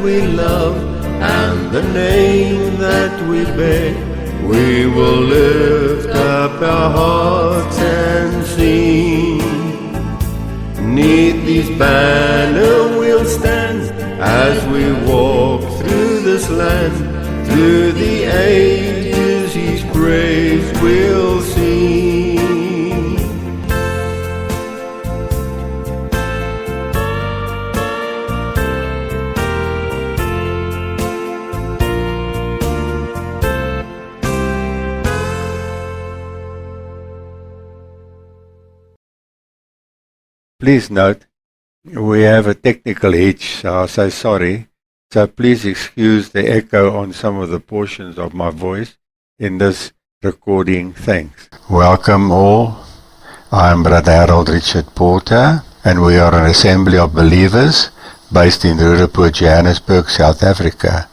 we love and the name that we bear, we will lift up our hearts and sing. 'Neath these banner we'll stand as we walk through this land. Through the ages His praise we'll sing. Please note, we have a technical hitch, so I'll say sorry. So please excuse the echo on some of the portions of my voice in this recording. Thanks. Welcome all. I'm Brother Harold Richard Porter, and we are an assembly of believers based in Roodepoort, Johannesburg, South Africa.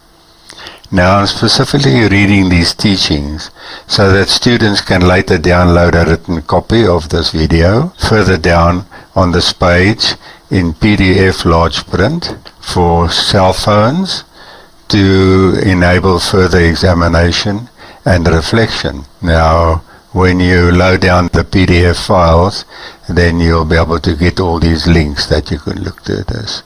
Now I'm specifically reading these teachings so that students can later download a written copy of this video further down on this page in PDF large print for cell phones to enable further examination and reflection. Now, when you load down the PDF files, then you'll be able to get all these links that you can look to this.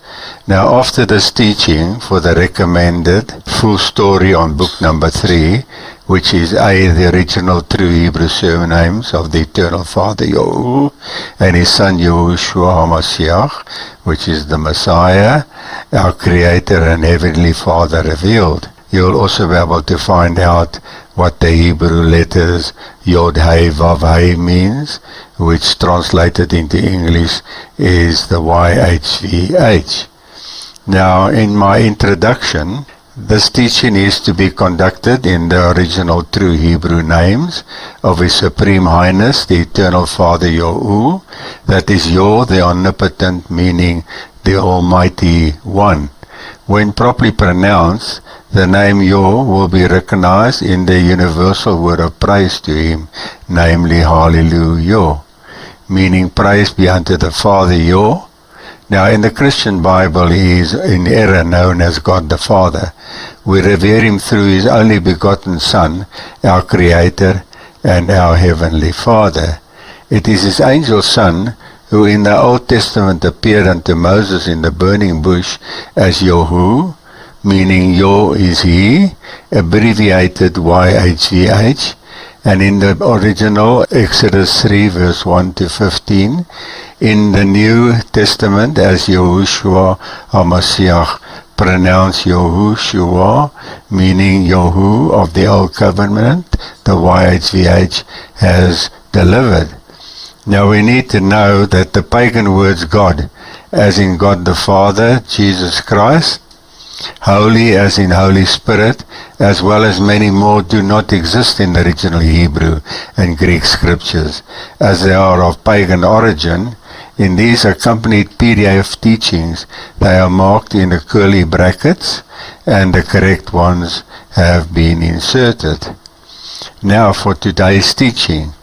Now, after this teaching for the recommended full story on book number 3, which is the original true Hebrew surnames of the Eternal Father Yahuwah and His Son Yahushua HaMashiach, which is the Messiah, our Creator and Heavenly Father revealed. You'll also be able to find out what the Hebrew letters Yod Hei Vav Hei means, which translated into English is the YHVH. Now, in my introduction, this teaching is to be conducted in the original true Hebrew names of His Supreme Highness, the Eternal Father Yahuwah, that is Yah, the Omnipotent, meaning the Almighty One. When properly pronounced, the name Yah will be recognized in the universal word of praise to Him, namely Hallelujah, meaning praise be unto the Father Yah. Now, in the Christian Bible, He is in error known as God the Father. We revere Him through His only begotten Son, our Creator and our Heavenly Father. It is His angel Son who in the Old Testament appeared unto Moses in the burning bush as Yahu, meaning Yah is He, abbreviated YHVH, and in the original Exodus 3 verse 1 to 15, in the New Testament as Yahushua HaMashiach, pronounced Yahushua, meaning Yahu of the Old Covenant, the YHVH has delivered. Now we need to know that the pagan words God, as in God the Father, Jesus Christ, Holy as in Holy Spirit, as well as many more, do not exist in the original Hebrew and Greek scriptures, as they are of pagan origin. In these accompanied PDF teachings, they are marked in the curly brackets, and the correct ones have been inserted. Now for today's teaching.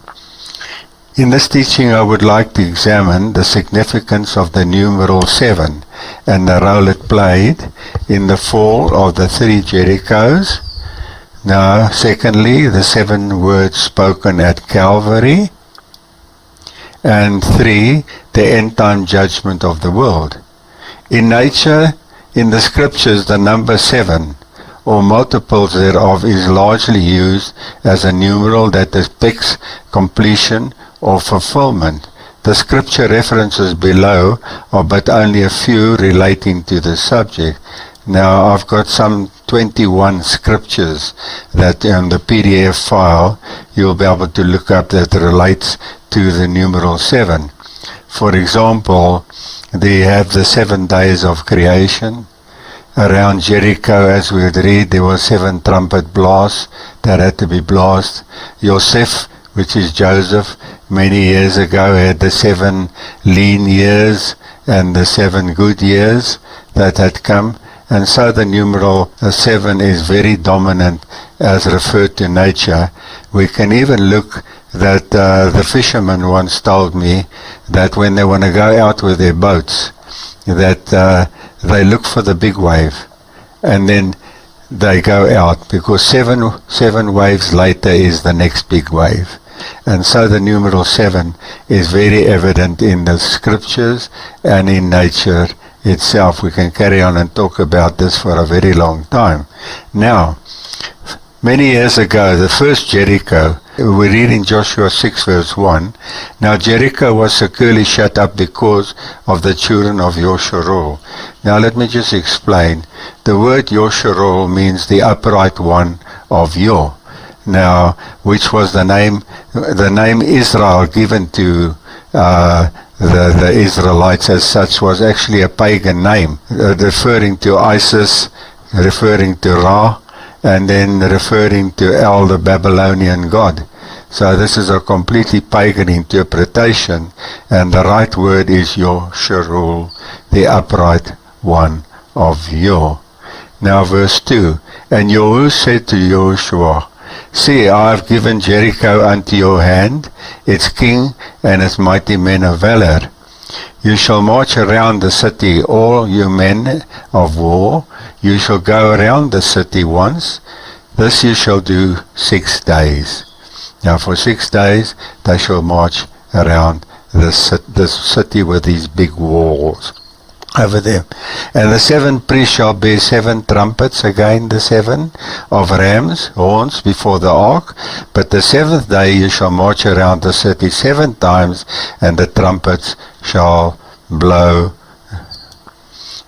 In this teaching, I would like to examine the significance of the numeral 7 and the role it played in the fall of the 3 Jerichos. Now, secondly, the 7 words spoken at Calvary. And 3, the end-time judgment of the world. In nature, in the scriptures, the number 7, or multiples thereof, is largely used as a numeral that depicts completion or fulfillment. The scripture references below are but only a few relating to the subject. Now I've got some 21 scriptures that on the PDF file you'll be able to look up that relates to the numeral 7. For example, they have the 7 days of creation. Around Jericho, as we would read, there were 7 trumpet blasts that had to be blasted. Joseph, which is Joseph, many years ago had the 7 lean years and the 7 good years that had come. And so the numeral 7 is very dominant as referred to nature. We can even look that the fishermen once told me that when they want to go out with their boats, that they look for the big wave. and then they go out, because seven waves later is the next big wave. And so the numeral 7 is very evident in the scriptures and in nature itself. We can carry on and talk about this for a very long time. Now, many years ago, the first Jericho, we read in Joshua 6 verse 1, now Jericho was securely shut up because of the children of Yosharol. Now let me just explain. The word Yosharol means the upright one of Yor. Now, which was the name Israel given to the Israelites as such, was actually a pagan name, referring to Isis, referring to Ra, and then referring to El, the Babylonian god. So this is a completely pagan interpretation, and the right word is Yosharol, the upright one of Yor. Now verse 2, and Yehu said to Joshua, see, I have given Jericho unto your hand, its king and its mighty men of valor. You shall march around the city, all you men of war. You shall go around the city once. This you shall do 6 days. Now for 6 days they shall march around the city with these big walls over there. And the 7 priests shall bear 7 trumpets, again the 7 of rams' horns before the ark. But the 7th day you shall march around the city 7 times, and the trumpets shall blow.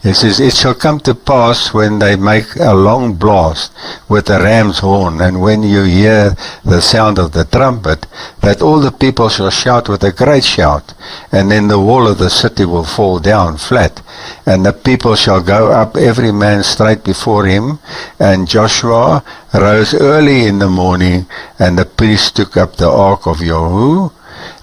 It says, it shall come to pass when they make a long blast with the ram's horn, and when you hear the sound of the trumpet, that all the people shall shout with a great shout, and then the wall of the city will fall down flat, and the people shall go up every man straight before him. And Joshua rose early in the morning, and the priests took up the ark of Yehu,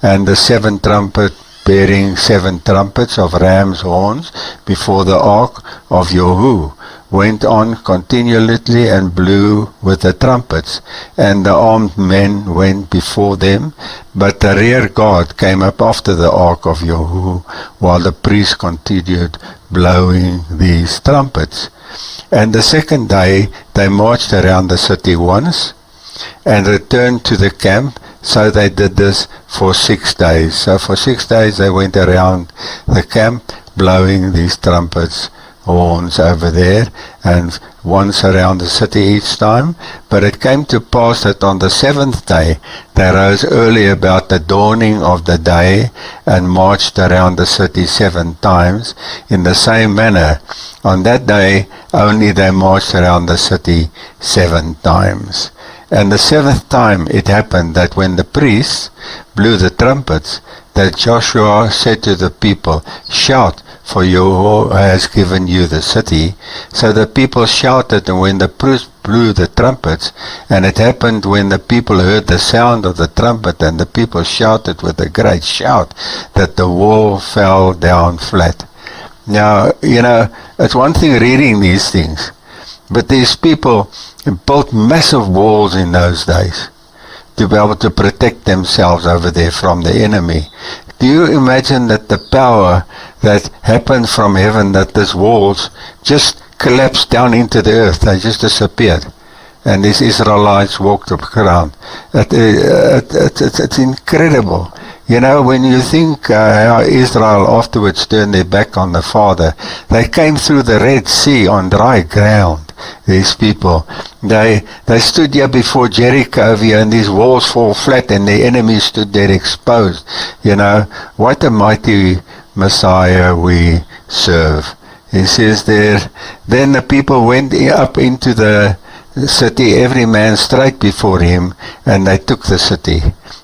and the 7 trumpets, bearing 7 trumpets of ram's horns before the ark of Yehu, went on continually and blew with the trumpets, and the armed men went before them, but the rear guard came up after the ark of Yehu, while the priests continued blowing these trumpets. And the 2nd day they marched around the city once, and returned to the camp. So they did this for 6 days. So for 6 days they went around the camp blowing these trumpets, horns over there, and once around the city each time. But it came to pass that on the 7th day they rose early about the dawning of the day, and marched around the city 7 times. In the same manner, on that day only they marched around the city 7 times. And the 7th time it happened that when the priests blew the trumpets, that Joshua said to the people, shout, for Yehovah has given you the city. So the people shouted, and when the priests blew the trumpets, and it happened when the people heard the sound of the trumpet, and the people shouted with a great shout, that the wall fell down flat. Now, it's one thing reading these things, but these people built massive walls in those days to be able to protect themselves over there from the enemy. Do you imagine that the power that happened from heaven, that these walls just collapsed down into the earth, they just disappeared, and these Israelites walked around? It's incredible. When you think how Israel afterwards turned their back on the Father, they came through the Red Sea on dry ground. These people, they stood here before Jericho over here, and these walls fall flat, and the enemy stood there exposed. What a mighty Messiah we serve. He says there, then the people went up into the city, every man straight before him, and they took the city.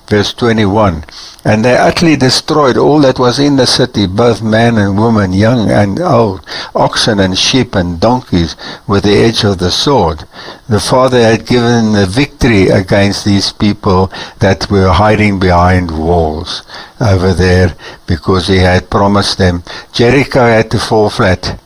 Verse 21, and they utterly destroyed all that was in the city, both man and woman, young and old, oxen and sheep and donkeys, with the edge of the sword. The Father had given the victory against these people that were hiding behind walls over there, because he had promised them. Jericho had to fall flat.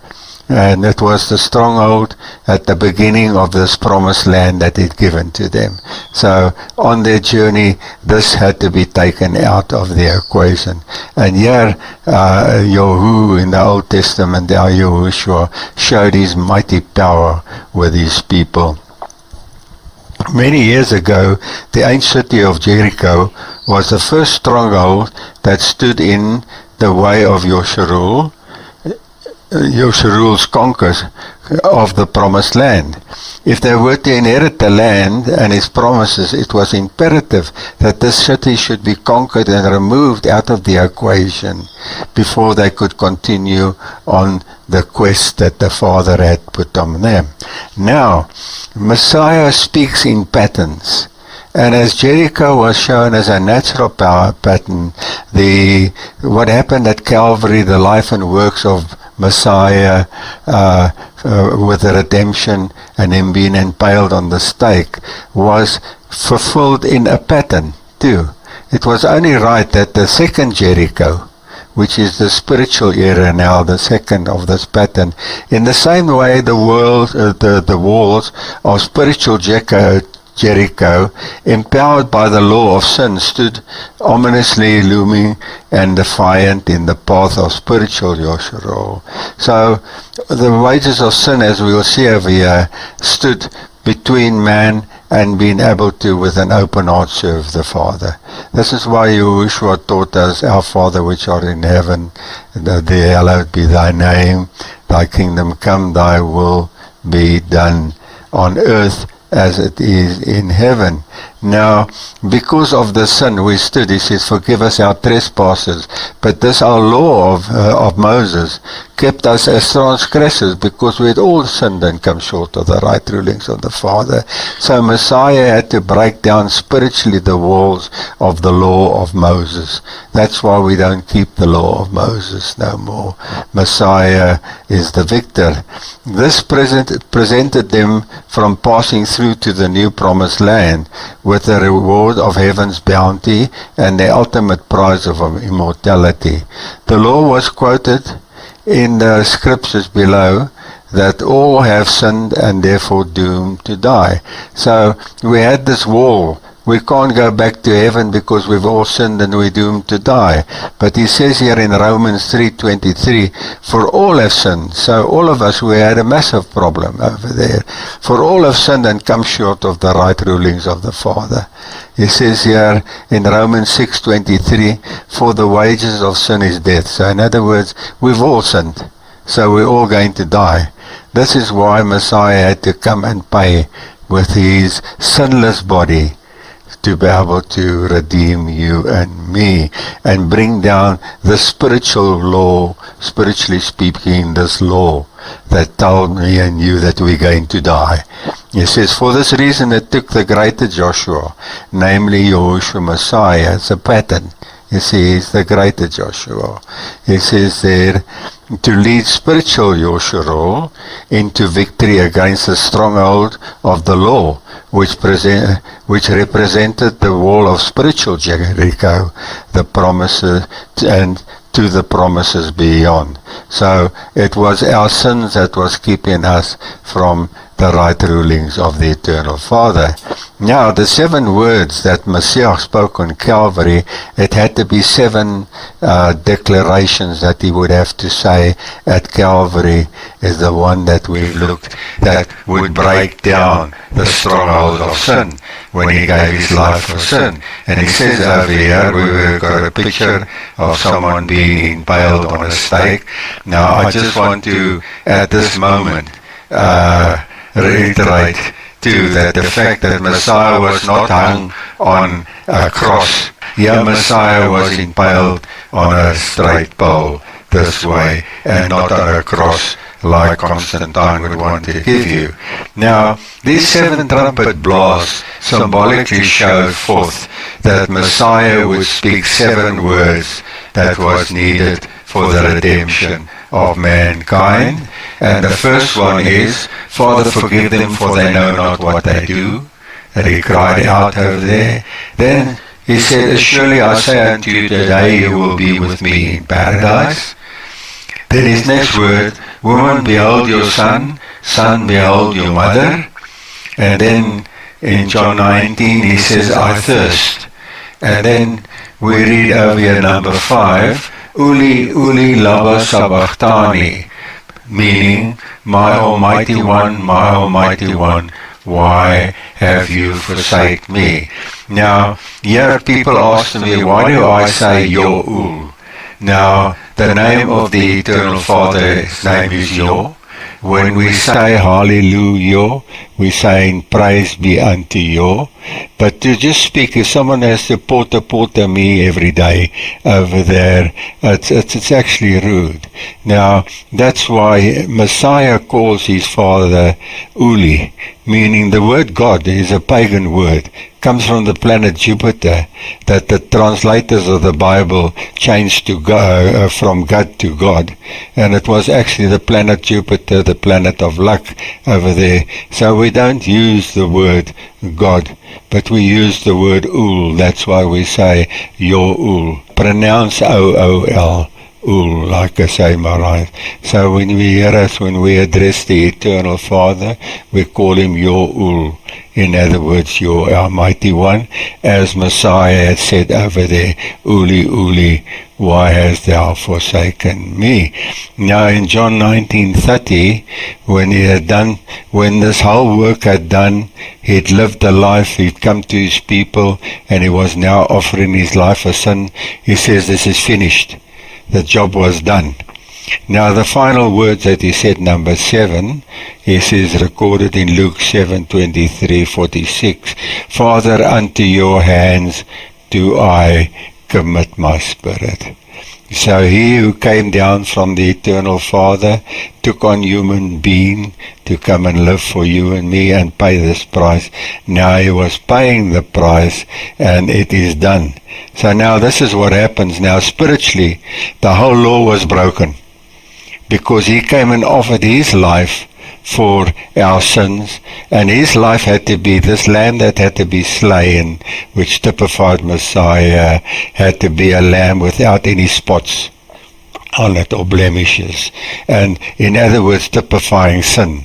And it was the stronghold at the beginning of this promised land that He'd given to them. So on their journey, this had to be taken out of the equation. And here, Yahu in the Old Testament, our Yahushua, showed His mighty power with His people. Many years ago, the ancient city of Jericho was the first stronghold that stood in the way of Yosharul's conquest of the promised land. If they were to inherit the land and His promises, it was imperative that this city should be conquered and removed out of the equation before they could continue on the quest that the Father had put on them. Now, Messiah speaks in patterns. And as Jericho was shown as a natural power pattern, what happened at Calvary, the life and works of Messiah with the redemption and Him being impaled on the stake, was fulfilled in a pattern too. It was only right that the second Jericho, which is the spiritual era now, the second of this pattern, in the same way the walls of spiritual Jericho, empowered by the law of sin, stood ominously looming and defiant in the path of spiritual Yosharol. So the wages of sin, as we will see over here, stood between man and being able to, with an open heart, serve the Father. This is why Yahushua taught us, Our Father which art in heaven, hallowed be thy name, thy kingdom come, thy will be done on earth as it is in heaven. Now, because of the sin we stood, He says, forgive us our trespasses. But this our law of Moses kept us as transgressors, because we had all sinned and come short of the right rulings of the Father. So Messiah had to break down spiritually the walls of the law of Moses. That's why we don't keep the law of Moses no more. Messiah is the victor. This presented them from passing through to the new promised land, with the reward of heaven's bounty and the ultimate prize of immortality. The law was quoted in the scriptures below, that all have sinned and therefore doomed to die. So we had this wall. We can't go back to heaven because we've all sinned and we're doomed to die. But He says here in Romans 3:23, for all have sinned. So all of us, we had a massive problem over there. For all have sinned and come short of the right rulings of the Father. He says here in Romans 6:23, for the wages of sin is death. So in other words, we've all sinned. So we're all going to die. This is why Messiah had to come and pay with His sinless body, to be able to redeem you and me and bring down the spiritual law, spiritually speaking, this law that told me and you that we're going to die. He says, for this reason it took the greater Joshua, namely Yahushua Messiah, as a pattern. You see, He's the greater Joshua. He says there, to lead spiritual Yosharol into victory against the stronghold of the law, which represented the wall of spiritual Jericho, the promises, and to the promises beyond. So it was our sins that was keeping us from the right rulings of the eternal Father. Now, the 7 words that Messiah spoke on Calvary, it had to be 7 declarations that He would have to say at Calvary, is the one that we looked, that would break down the stronghold of sin when He gave His life for sin. And He says over here, we've got a picture of someone being impaled on a stake. Now, I just want to, at this moment, reiterate too that the fact that Messiah was not hung on a cross. Here Messiah was impaled on a straight pole this way, and not on a cross like Constantine would want to give you. Now, these 7 trumpet blasts symbolically show forth that Messiah would speak 7 words that was needed for the redemption of mankind. And the first one is, Father, forgive them, for they know not what they do. That He cried out over there. Then He said, surely I say unto you, today you will be with me in paradise. Then His next word Woman, behold your son. Son, behold your mother. And then in John 19 he says, I thirst. And then we read over here number 5, Uli, Uli, lama sabachthani, meaning, my Almighty One, why have you forsaken me? Now, here people ask me, why do I say Yo'ul? Now, the name of the Eternal Father's name is Yo. When we say hallelujah, we saying praise be unto you. But to just speak, if someone has to porta me every day over there, it's actually rude. Now, that's why Messiah calls his father Uli, meaning the word God is a pagan word. Comes from the planet Jupiter, that the translators of the Bible changed to from God to God, and it was actually the planet Jupiter, the planet of luck over there. So we don't use the word God, but we use the word Ul. That's why we say Yo'ul. Pronounce O-O-L. Ul, like I say, Marai. So when we hear us, when we address the Eternal Father, we call him Yo'ul. In other words, your Almighty One, as Messiah had said over there, Uli, Uli, why hast thou forsaken me? Now in John 19:30, when this whole work had done, he'd lived a life, he'd come to his people, and he was now offering his life a sin. He says, this is finished. The job was done. Now the final words that he said, number 7, he says, recorded in Luke 7:23-46, Father, unto your hands do I commit my spirit. So he who came down from the Eternal Father took on human being to come and live for you and me and pay this price. Now he was paying the price, and it is done. So now this is what happens. Now spiritually, the whole law was broken, because he came and offered his life for our sins, and his life had to be, this lamb that had to be slain, which typified Messiah, had to be a lamb without any spots on it or blemishes, and in other words, typifying sin.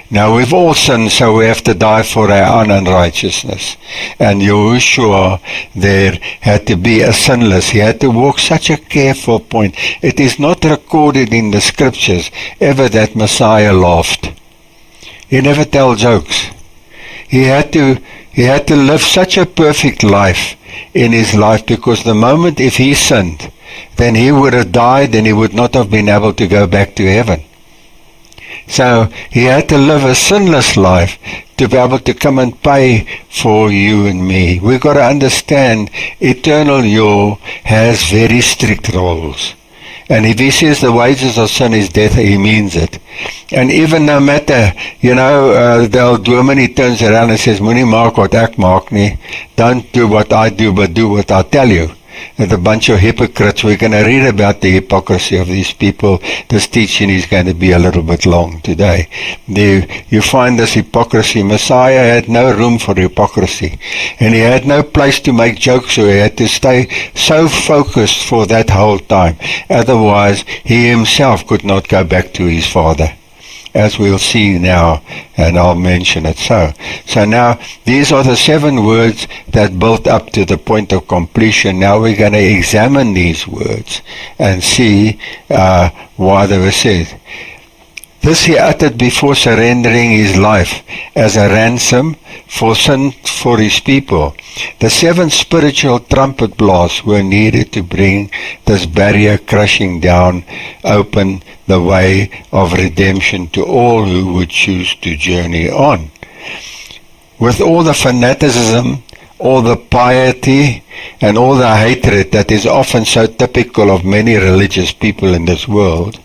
Now we've all sinned, so we have to die for our own unrighteousness. And Yahushua there had to be a sinless. He had to walk such a careful point. It is not recorded in the scriptures ever that Messiah laughed. He never told jokes. He had to live such a perfect life in his life, because the moment if he sinned, then he would have died and he would not have been able to go back to heaven. So he had to live a sinless life to be able to come and pay for you and me. We've got to understand, eternal Yah has very strict rules. And if he says the wages of sin is death, he means it. And even no matter, the old woman, he turns around and says, Moenie maak wat ek maak nie. Don't do what I do, but do what I tell you. And a bunch of hypocrites. We're going to read about the hypocrisy of these people. This teaching is going to be a little bit long today. You find this hypocrisy. Messiah had no room for hypocrisy, and he had no place to make jokes, so he had to stay so focused for that whole time. Otherwise, he himself could not go back to his Father, as we'll see now, and I'll mention it so. So now, these are the 7 words that built up to the point of completion. Now we're going to examine these words and see why they were said. This he uttered before surrendering his life as a ransom for sin for his people. The 7 spiritual trumpet blasts were needed to bring this barrier crushing down, open the way of redemption to all who would choose to journey on. With all the fanaticism, all the piety, and all the hatred that is often so typical of many religious people in this world,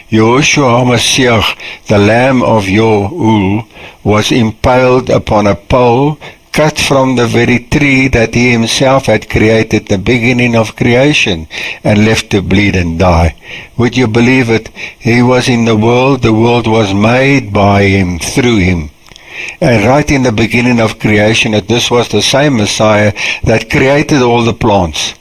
Yahushua HaMashiach, the Lamb of Yo'ul, was impaled upon a pole cut from the very tree that he himself had created, the beginning of creation, and left to bleed and die. Would you believe it? He was in the world was made by him, through him. And right in the beginning of creation, this was the same Messiah that created all the plants.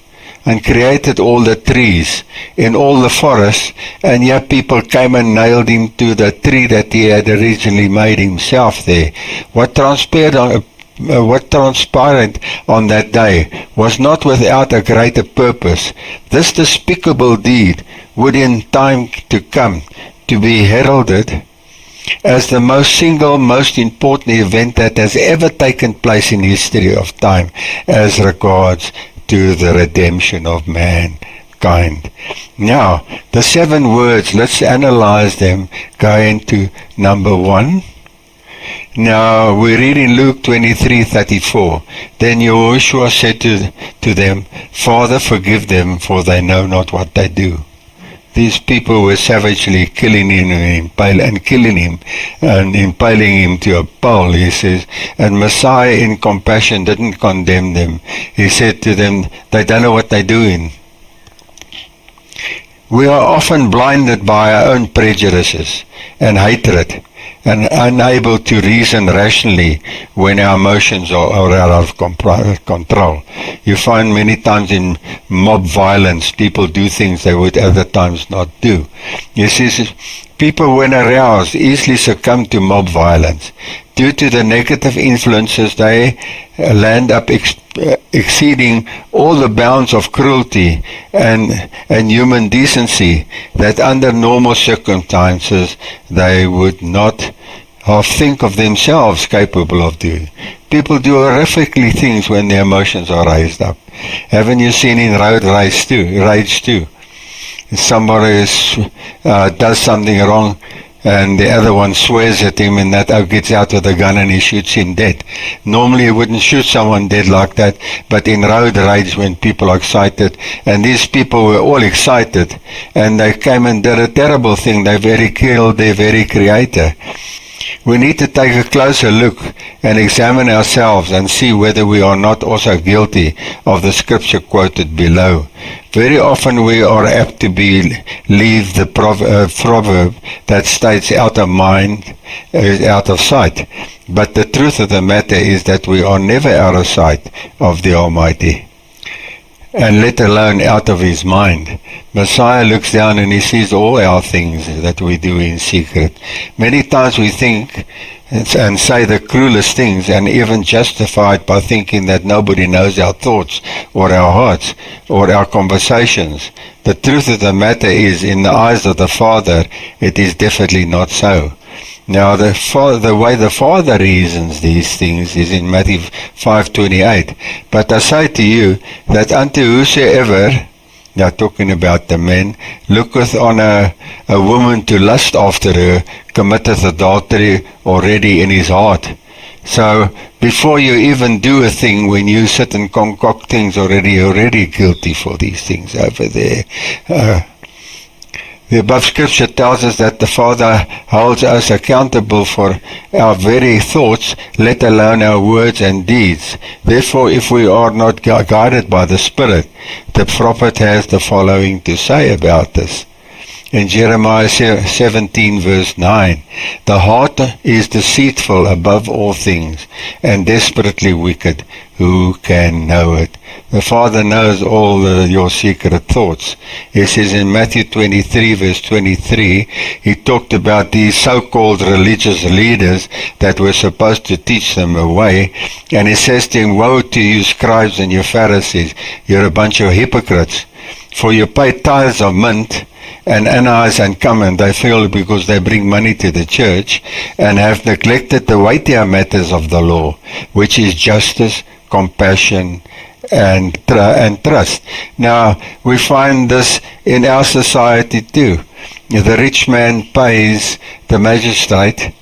and created all the trees in all the forests, and yet people came and nailed him to the tree that he had originally made himself there. What transpired on that day was not without a greater purpose. This despicable deed would in time to come to be heralded as the most important event that has ever taken place in history of time as regards to the redemption of mankind. Now, the 7 words, let's analyze them, going to number 1. Now, we read in Luke 23:34, Then Yahushua said to them, Father, forgive them, for they know not what they do. These people were savagely killing him and impaling him to a pole, he says. And Messiah in compassion didn't condemn them. He said to them, they don't know what they're doing. We are often blinded by our own prejudices and hatred, and unable to reason rationally when our emotions are out of control. You find many times in mob violence, people do things they would other times not do. You see, people when aroused easily succumb to mob violence. Due to the negative influences, they land up exceeding all the bounds of cruelty and human decency that under normal circumstances they would not think of themselves capable of doing. People do horrifically things when their emotions are raised up. Haven't you seen in road rage too? Somebody does something wrong, and the other one swears at him, and that gets out with a gun and he shoots him dead. Normally you wouldn't shoot someone dead like that, but in road rage when people are excited, and these people were all excited, and they came and did a terrible thing. They killed their very creator. We need to take a closer look and examine ourselves and see whether we are not also guilty of the scripture quoted below. Very often we are apt to leave the proverb that states out of mind is out of sight. But the truth of the matter is that we are never out of sight of the Almighty, and let alone out of his mind. Messiah looks down and he sees all our things that we do in secret. Many times we think and say the cruelest things, and even justified by thinking that nobody knows our thoughts or our hearts or our conversations. The truth of the matter is, in the eyes of the Father, it is definitely not so. Now, the way the Father reasons these things is in Matthew 5:28. But I say to you that unto whosoever, now talking about the men, looketh on a woman to lust after her, committeth adultery already in his heart. So, before you even do a thing, when you sit and concoct things, already guilty for these things over there. The above scripture tells us that the Father holds us accountable for our very thoughts, let alone our words and deeds. Therefore, if we are not guided by the Spirit, the prophet has the following to say about this. In Jeremiah 17 verse 9, the heart is deceitful above all things and desperately wicked. Who can know it? The Father knows all your secret thoughts. He says in Matthew 23 verse 23, he talked about these so-called religious leaders that were supposed to teach them a way. And he says to him, woe to you scribes and you Pharisees, you're a bunch of hypocrites. For you pay tithes of mint and anise and cumin, they feel, because they bring money to the church, and have neglected the weightier matters of the law, which is justice, compassion, and trust. Now, we find this in our society too. The rich man pays the magistrate,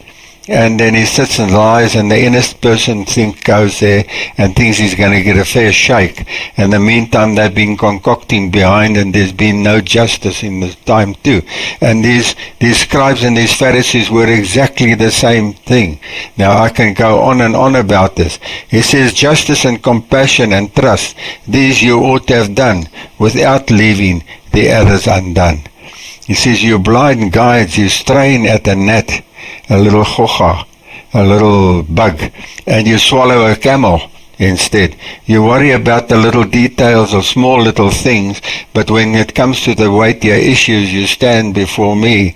and then he sits and lies, and the innocent person goes there and thinks he's going to get a fair shake. In the meantime, they've been concocting behind, and there's been no justice in this time too. And these scribes and these Pharisees were exactly the same thing. Now, I can go on and on about this. He says, justice and compassion and trust, these you ought to have done without leaving the others undone. He says, you blind guides, you strain at a gnat, a little chocha, a little bug, and you swallow a camel. instead. You worry about the little details of small little things, but when it comes to the weightier issues, you stand before me.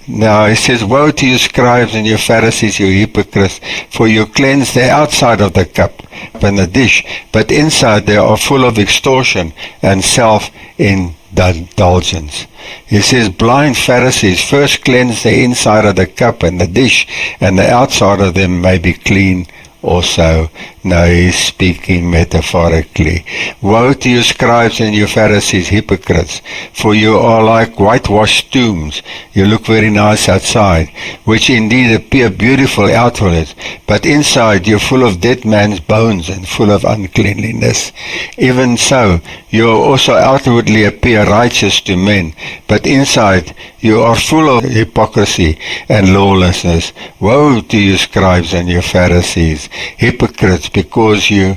Now he says, woe to you scribes and you Pharisees, you hypocrites, for you cleanse the outside of the cup and the dish, but inside they are full of extortion and self-indulgence. He says, blind Pharisees, first cleanse the inside of the cup and the dish, and the outside of them may be clean also. Now he's speaking metaphorically. Woe to you scribes and you Pharisees, hypocrites, for you are like whitewashed tombs. You look very nice outside, which indeed appear beautiful outwards, but inside you're full of dead man's bones and full of uncleanliness. Even so, you also outwardly appear righteous to men, but inside you are full of hypocrisy and lawlessness. Woe to you scribes and you Pharisees, hypocrites, because you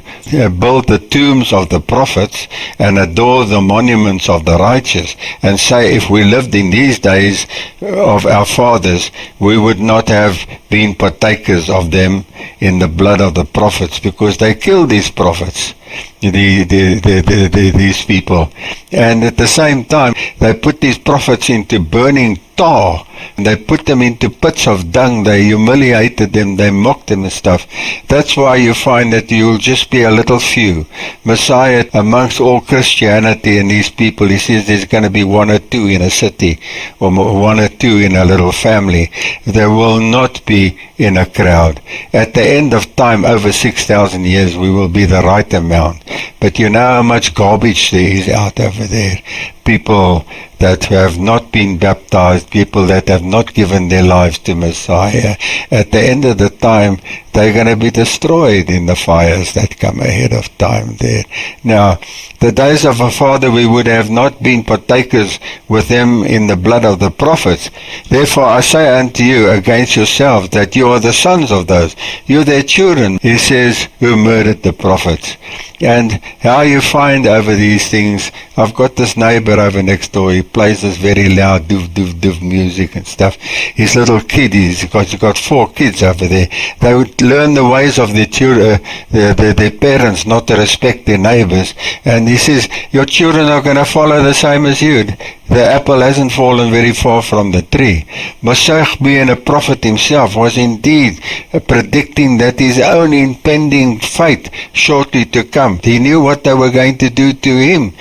build the tombs of the prophets and adore the monuments of the righteous, and say, if we lived in these days of our fathers, we would not have been partakers of them in the blood of the prophets, because they killed these prophets, these people. And at the same time, they put these prophets into burning tar. They put them into pits of dung. They humiliated them. They mocked them and stuff. That's why you find that you'll just be a little few. Messiah, amongst all Christianity and these people, he says there's going to be one or two in a city, or one or two in a little family. There will not be in a crowd. At the end of time, over 6,000 years, we will be the right amount. But you know how much garbage there is out over there. People that have not been baptized, people that have not given their lives to Messiah. At the end of the time, they're going to be destroyed in the fires that come ahead of time there. Now, the days of our father, we would have not been partakers with them in the blood of the prophets. Therefore I say unto you against yourselves that you are the sons of those. You're their children, he says, who murdered the prophets. And how you find over these things, I've got this neighbor over next door, he plays this very loud doof doof doof music and stuff. His little kid, he's got 4 kids over there. They would learn the ways of their children, their parents, not to respect their neighbors. And he says, your children are going to follow the same as you. The apple hasn't fallen very far from the tree. Messiah, being a prophet himself, was indeed predicting that his own impending fate shortly to come. He knew what they were going to do to him.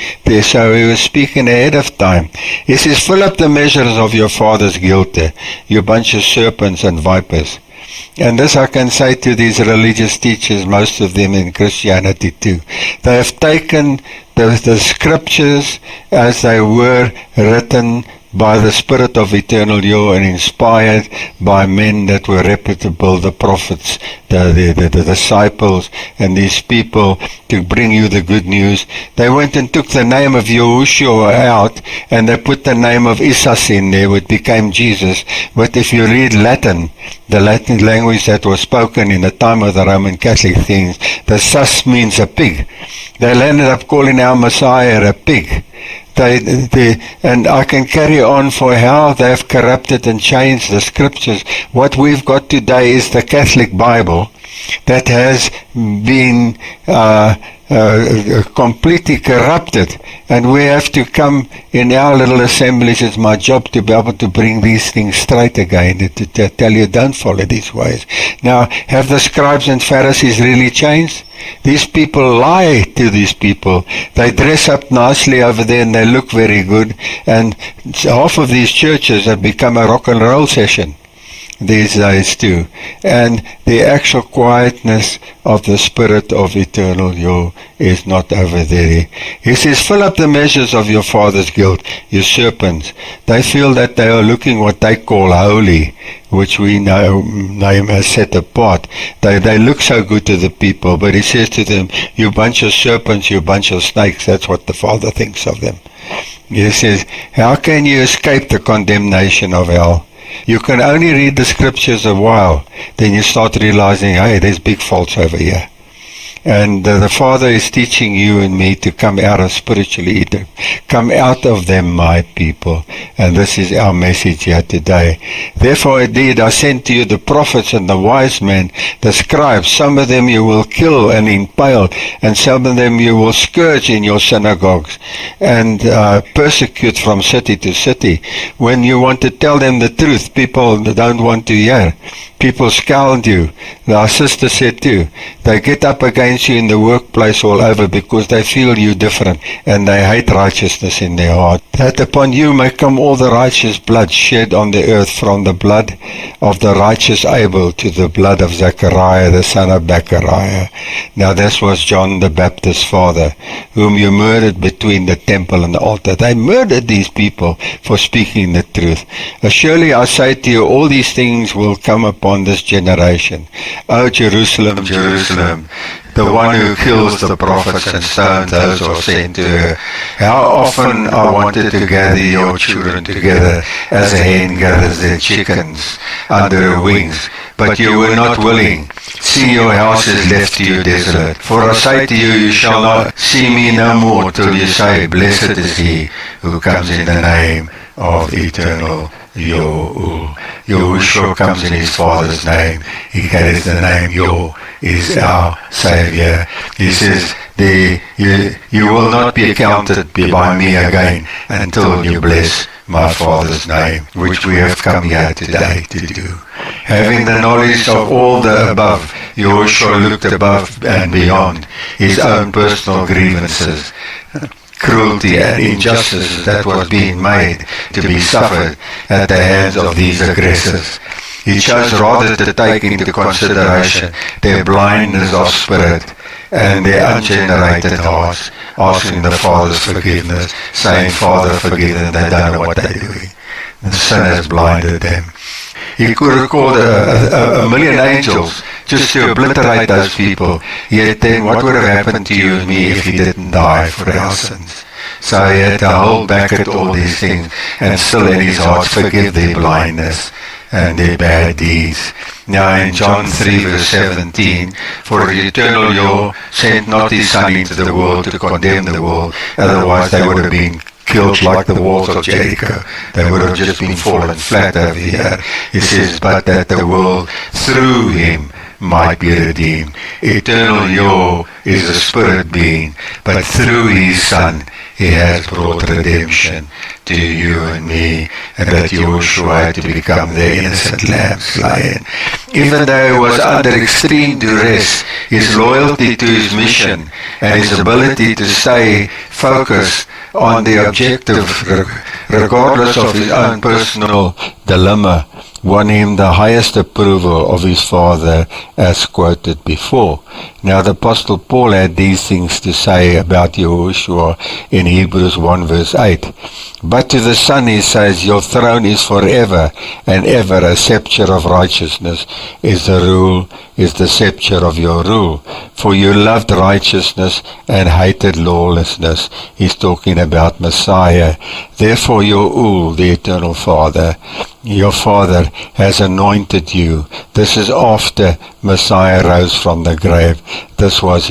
So he was speaking ahead of time. He says, fill up the measures of your father's guilt, you bunch of serpents and vipers. And this I can say to these religious teachers, most of them in Christianity too. They have taken the scriptures as they were written by the Spirit of eternal law and inspired by men that were reputable, the prophets, the disciples, and these people to bring you the good news. They went and took the name of Yahushua out, and they put the name of Isus in there, which became Jesus. But if you read Latin, the Latin language that was spoken in the time of the Roman Catholic things, the sus means a pig. They ended up calling our Messiah a pig. And I can carry on for how they have corrupted and changed the scriptures. What we've got today is the Catholic Bible that has been completely corrupted, and we have to come in our little assemblies. It's my job to be able to bring these things straight again, to tell you don't follow these ways. Now, have the scribes and Pharisees really changed? These people lie to these people. They dress up nicely over there and they look very good, and half of these churches have become a rock and roll session these days too. And the actual quietness of the Spirit of eternal law is not over there. He says, fill up the measures of your father's guilt, you serpents. They feel that they are looking what they call holy, which we know name as set apart. They look so good to the people, but he says to them, you bunch of serpents, you bunch of snakes. That's what the Father thinks of them. He says, how can you escape the condemnation of hell? You can only read the scriptures a while, then you start realizing, hey, there's big faults over here. And the Father is teaching you and me to come out of spiritual Egypt. Come out of them, my people. And this is our message here today. Therefore, indeed, I send to you the prophets and the wise men, the scribes. Some of them you will kill and impale, and some of them you will scourge in your synagogues and persecute from city to city. When you want to tell them the truth, people don't want to hear. People scold you. Our sister said too, they get up against you in the workplace all over because they feel you different and they hate righteousness in their heart. That upon you may come all the righteous blood shed on the earth, from the blood of the righteous Abel to the blood of Zechariah the son of Bechariah. Now this was John the Baptist's father, whom you murdered between the temple and the altar. They murdered these people for speaking the truth. Surely I say to you, all these things will come upon this generation. O Jerusalem, Jerusalem, the one who kills the prophets and stones those who are sent to her. How often I wanted to gather your children together as a hen gathers their chickens under her wings, but you were not willing. See, your house is left to you desolate. For I say to you, you shall not see me no more till you say, blessed is he who comes in the name of eternal Yoel. Yahushua comes in his Father's name. He carries the name Yo, is our Savior. He says, you will not be accounted by me again until you bless my Father's name, which we have come here today to do. Having the knowledge of all the above, Yahushua looked above and beyond his own personal grievances, cruelty and injustice that was being made to be suffered at the hands of these aggressors. He chose rather to take into consideration their blindness of spirit and their ungenerated hearts, asking the Father's forgiveness, saying, Father, forgive them, they don't know what they're doing. The sin has blinded them. He could have called a million angels just to obliterate those people. Yet then what would have happened to you and me if he didn't die for our sins? So he had to hold back at all these things and still in his heart forgive their blindness and their bad deeds. Now in John 3 verse 17, for the eternal law sent not his Son into the world to condemn the world, otherwise they would have been killed like the walls of Jericho. They would have just been fallen flat over here. He says, but that the world through him might be redeemed. Eternal Yo is a spirit being, but through his Son he has brought redemption to you and me, and that Yahushua had to become the innocent lamb slain. Even though he was under extreme duress, his loyalty to his mission and his ability to stay focused on the objective, regardless of his own personal dilemma, won him the highest approval of his Father, as quoted before. Now the Apostle Paul had these things to say about Yahushua in Hebrews 1 verse 8. But to the Son he says, your throne is forever and ever, a scepter of righteousness is the scepter of your rule. For you loved righteousness and hated lawlessness. He's talking about Messiah. Therefore Yahuwah, the eternal Father, your Father has anointed you. This is after Messiah rose from the grave. This was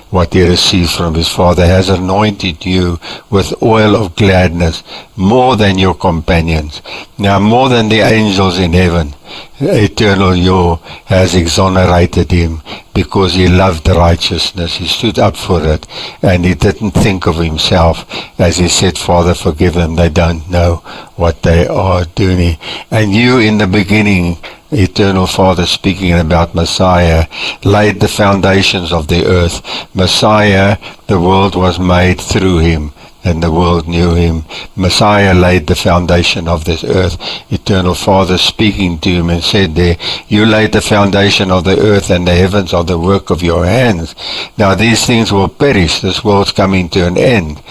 what he received from his Father, has anointed you with oil of gladness more than your companions. Now more than the angels in heaven, eternal Yo has exonerated him because he loved righteousness. He stood up for it and he didn't think of himself, as he said, Father, forgive them, they don't know what they are doing. And you in the beginning, eternal Father, speaking about Messiah, laid the foundations of the earth. Messiah, the world was made through him, and the world knew him. Messiah laid the foundation of this earth. Eternal Father speaking to him and said there, you laid the foundation of the earth, and the heavens are the work of your hands. Now these things will perish, this world's coming to an end,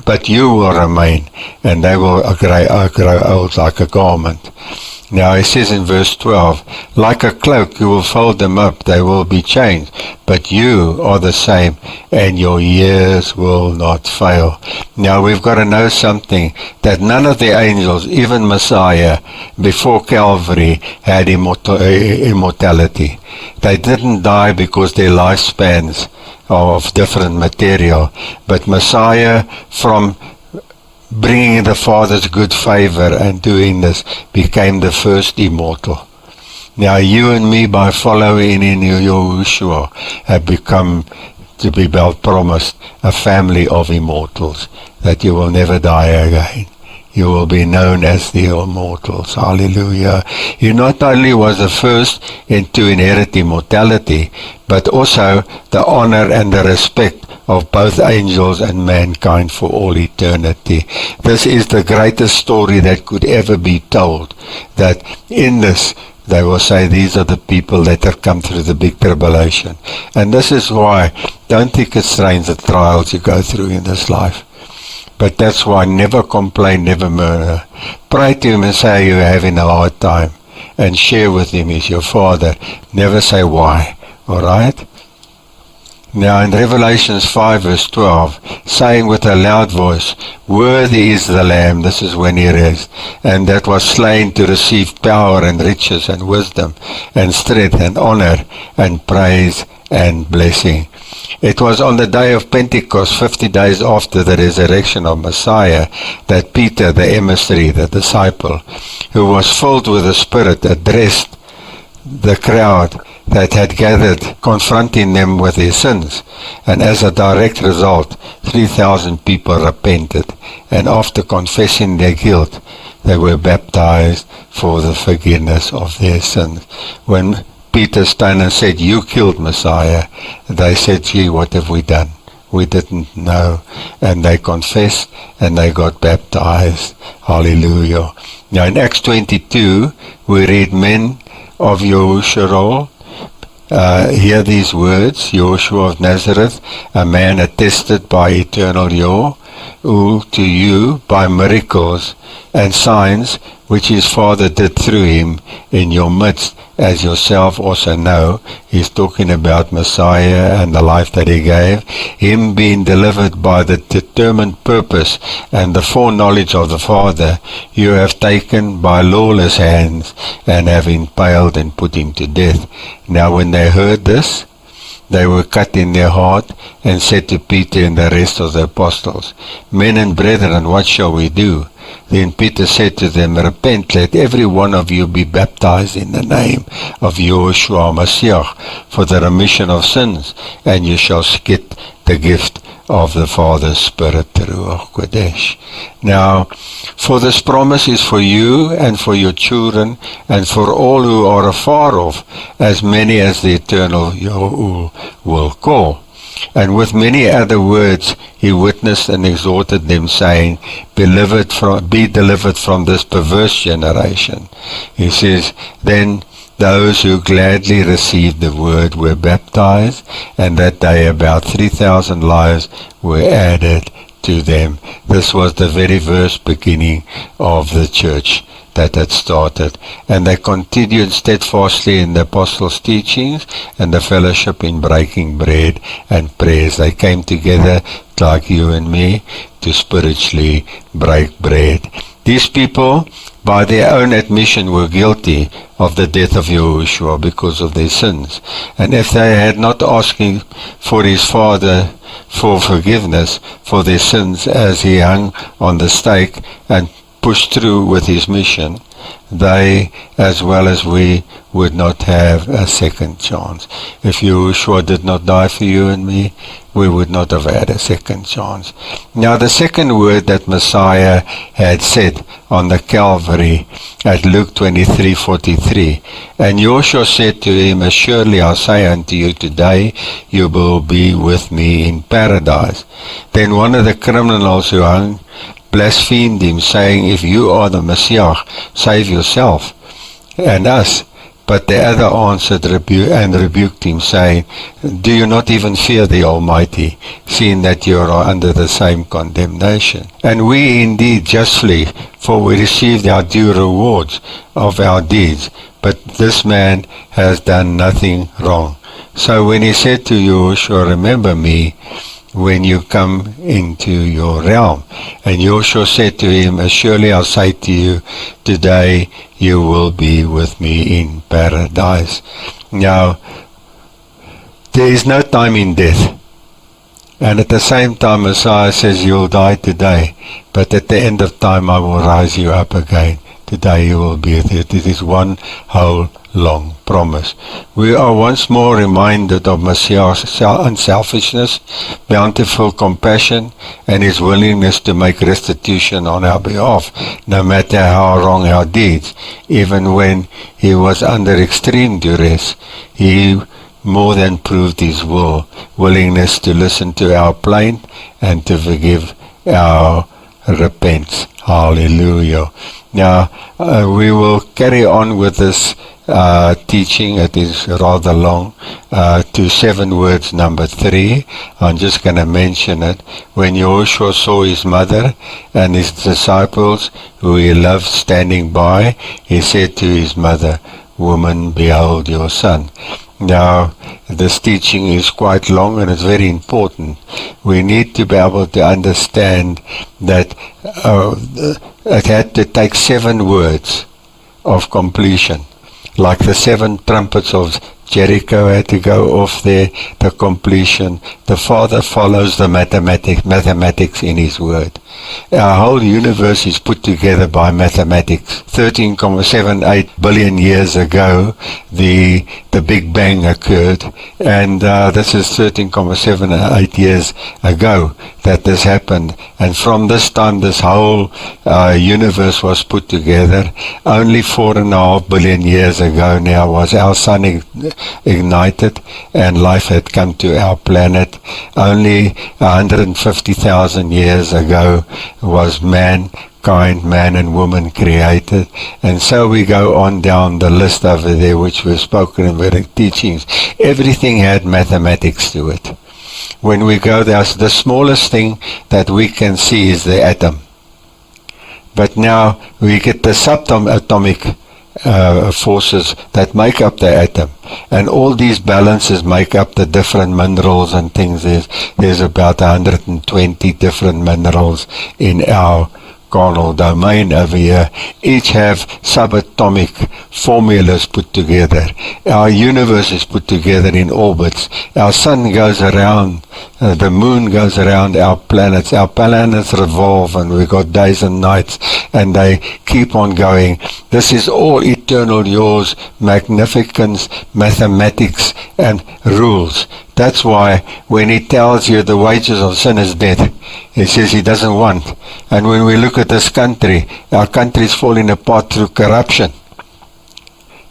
but you will remain, and they will grow old like a garment. Now he says in verse 12, like a cloak you will fold them up, they will be changed, but you are the same, and your years will not fail. Now we've got to know something, that none of the angels, even Messiah, before Calvary, had immortality. They didn't die because their lifespans are of different material, but Messiah, from bringing the Father's good favor and doing this, became the first immortal. Now you and me, by following in Yahushua, have become, to be promised, a family of immortals, that you will never die again. You will be known as the immortals. Hallelujah. He not only was the first to inherit immortality, but also the honor and the respect of both angels and mankind for all eternity. This is the greatest story that could ever be told, that in this they will say these are the people that have come through the big tribulation. And this is why, don't think it's strange the trials you go through in this life. But that's why never complain, never murmur. Pray to him and say you're having a hard time, and share with him, he's your Father. Never say why. Alright? Now in Revelations 5 verse 12, saying with a loud voice, worthy is the Lamb, this is when he rests, and that was slain to receive power and riches and wisdom and strength and honor and praise and blessing. It was on the day of Pentecost, 50 days after the resurrection of Messiah, that Peter, the emissary, the disciple, who was filled with the Spirit, addressed the crowd that had gathered, confronting them with their sins. And as a direct result, 3,000 people repented, and after confessing their guilt, they were baptized for the forgiveness of their sins. When Peter stood and said, you killed Messiah, they said, gee, what have we done? We didn't know. And they confessed and they got baptized. Hallelujah. Now in Acts 22, we read, men of Yahushua, hear these words, Yahushua of Nazareth, a man attested by eternal Yah, who to you by miracles and signs which his Father did through him in your midst, as yourself also know. He's talking about Messiah and the life that he gave, him being delivered by the determined purpose and the foreknowledge of the Father, you have taken by lawless hands and have impaled and put him to death. Now when they heard this, they were cut in their heart and said to Peter and the rest of the apostles, men and brethren, what shall we do? Then Peter said to them, repent, let every one of you be baptized in the name of Yahushua Mashiach for the remission of sins, and you shall get the gift of the Father's Spirit, the Ruach Kodesh. Now, for this promise is for you and for your children and for all who are afar off, as many as the eternal Yahuwah will call. And with many other words he witnessed and exhorted them, saying, be delivered from this perverse generation. He says, then those who gladly received the word were baptized, and that day about 3,000 lives were added to them. This was the very first beginning of the church that had started, and they continued steadfastly in the apostles' teachings and the fellowship in breaking bread and prayers. They came together like you and me to spiritually break bread. These people, by their own admission, were guilty of the death of Yahushua because of their sins. And if they had not asking for his Father for forgiveness for their sins as he hung on the stake and pushed through with his mission, they, as well as we, would not have a second chance. If Yahushua did not die for you and me, we would not have had a second chance. Now the second word that Messiah had said on the Calvary at Luke 23:43, and Yahushua said to him, as surely I say unto you, today you will be with me in paradise. Then one of the criminals who hung blasphemed him, saying, if you are the Messiah, save yourself and us. But the other answered and rebuked him, saying, Do you not even fear the Almighty, seeing that you are under the same condemnation? And we indeed justly, for we received our due rewards of our deeds, but this man has done nothing wrong. So when he said to Joshua, Remember me when you come into your realm. And Joshua said to him, As surely I'll say to you, today you will be with me in paradise. Now, there is no time in death. And at the same time, Messiah says, You'll die today, but at the end of time I will rise you up again. Today you will be with it. It is one whole long promise. We are once more reminded of Messiah's unselfishness, bountiful compassion, and his willingness to make restitution on our behalf, no matter how wrong our deeds. Even when he was under extreme duress, he more than proved his willingness to listen to our plaint and to forgive our repents. Hallelujah. Now, we will carry on with this teaching. It is rather long, to 7 words, number 3. I'm just going to mention it. When Joshua saw his mother and his disciples, who he loved, standing by, he said to his mother, Woman, behold your son. Now, this teaching is quite long and it's very important. We need to be able to understand that it had to take 7 words of completion. Like the 7 trumpets of Jericho had to go off there, the completion. The Father follows the mathematics in His Word. Our whole universe is put together by mathematics. 13.78 billion years ago, the Big Bang occurred, and this is 13.78 years ago that this happened. And from this time, this whole universe was put together. Only 4.5 billion years ago now was our sun ignited, and life had come to our planet. Only 150,000 years ago was mankind, man and woman created. And so we go on down the list over there, which we've spoken in various teachings. Everything had mathematics to it. When we go there, the smallest thing that we can see is the atom. But now we get the subatomic forces that make up the atom, and all these balances make up the different minerals and things. There's about 120 different minerals in our carnal domain over here. Each have subatomic formulas put together. Our universe is put together in orbits. Our sun goes around, the moon goes around our planets. Our planets revolve, and we've got days and nights, and they keep on going. This is all eternal yours, magnificence, mathematics, and rules. That's why when He tells you the wages of sin is death, He says He doesn't want. And when we look at this country, our country is falling apart through corruption,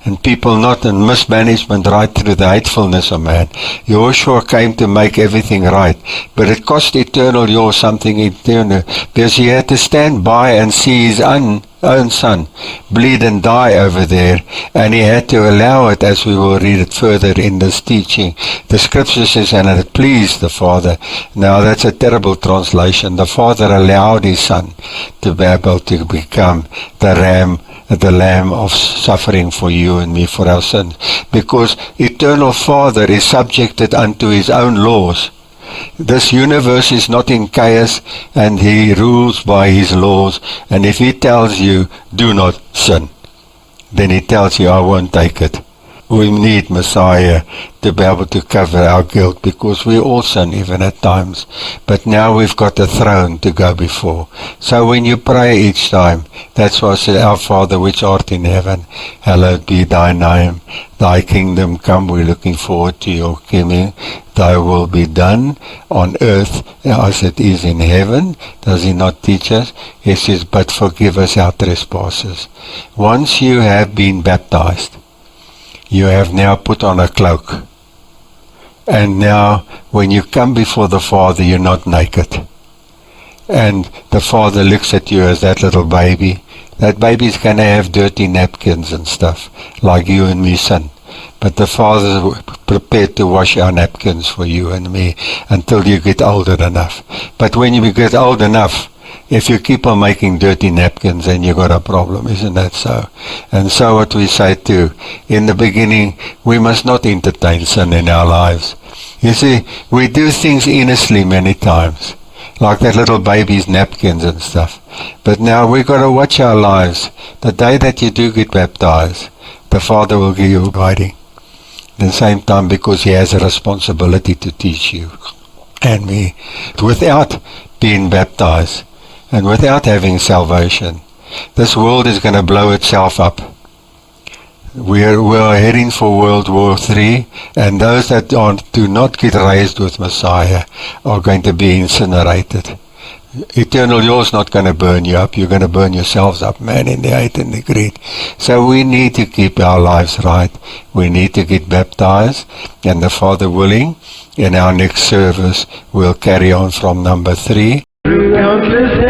and people not in mismanagement, right through the hatefulness of man. Joshua came to make everything right, but it cost eternal yours something eternal, because he had to stand by and see his own son bleed and die over there, and he had to allow it, as we will read it further in this teaching. The scripture says, and it pleased the Father. Now that's a terrible translation. The Father allowed His Son to be able to become the Lamb of suffering for you and me, for our sins, because eternal Father is subjected unto His own laws. This universe is not in chaos, and He rules by His laws. And if He tells you, do not sin, then He tells you, I won't take it. We need Messiah to be able to cover our guilt, because we all sin even at times. But now we've got a throne to go before. So when you pray each time, that's why I said, Our Father which art in heaven, hallowed be Thy name. Thy kingdom come. We're looking forward to Your coming. Thy will be done on earth as it is in heaven. Does He not teach us? He says, but forgive us our trespasses. Once you have been baptized, you have now put on a cloak. And now, when you come before the Father, you're not naked. And the Father looks at you as that little baby, that baby's going to have dirty napkins and stuff, like you and me, son. But the Father's prepared to wash our napkins for you and me until you get older enough. But when you get old enough, if you keep on making dirty napkins, then you got a problem, isn't that so? And so what we say too, in the beginning, we must not entertain sin in our lives. You see, we do things innocently many times, like that little baby's napkins and stuff. But now we've got to watch our lives. The day that you do get baptized, the Father will give you guiding. At the same time, because He has a responsibility to teach you and me. Without being baptized and without having salvation, this world is going to blow itself up. We're heading for World War III, and those that do not get raised with Messiah are going to be incinerated. Eternal Law's not going to burn you up. You're going to burn yourselves up, man, in the hate and the greed. So we need to keep our lives right. We need to get baptized, and the Father willing, in our next service, we'll carry on from number 3. Through countless